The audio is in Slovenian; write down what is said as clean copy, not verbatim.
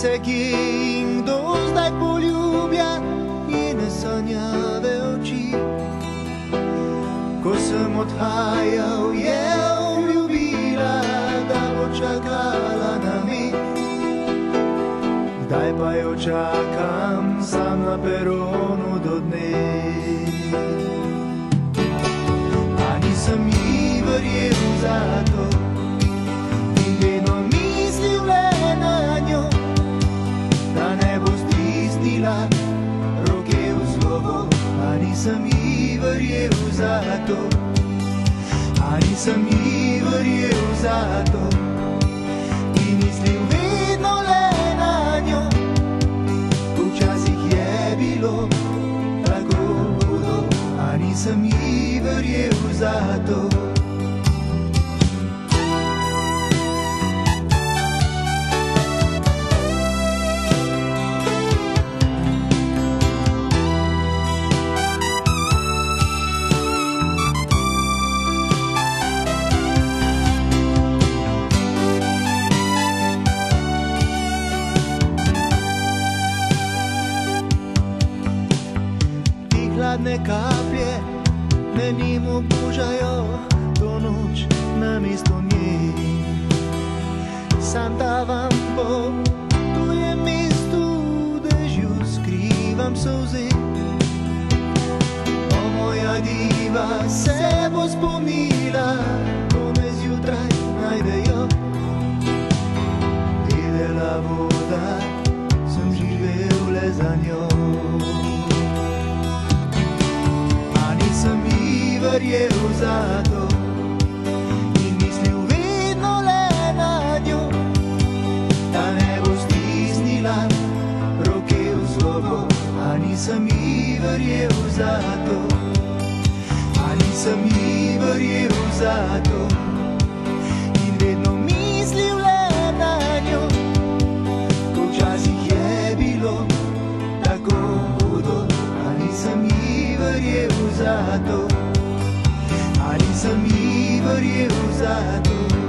se kdo zdaj poljublja in sanjave oči. Ko sem odhajal, je obljubila, da bo čakala name. Zdaj pa jo čakam sam na peronu do dne. A nisem ji verjel za to in vedno mislil le na njo, da ne bo stisnila roke v slovo. A nisem ji verjel za to, a nisem ji verjel za to in mislil vedno le na njo. Včasih je bilo tako hudo, a nisem ji verjel za to. Hladne kaplje me njim obužajo to noč na mesto nje. Sam tavam po tujem mestu, dežju skrivam solze. O, moja diva se bo spomnila, ko me zjutraj najdejo. Vedela bo, da sem živel le za njo. Nisem ji verjel za to in mislil vedno le na njo, da ne bo stisnila roke v slovo. A nisem ji verjel za to, a nisem ji verjel za to in vedno mislil le na njo. Ko včasih je bilo tako hudo, a nisem ji verjel za to, a nisem ji verjel za to.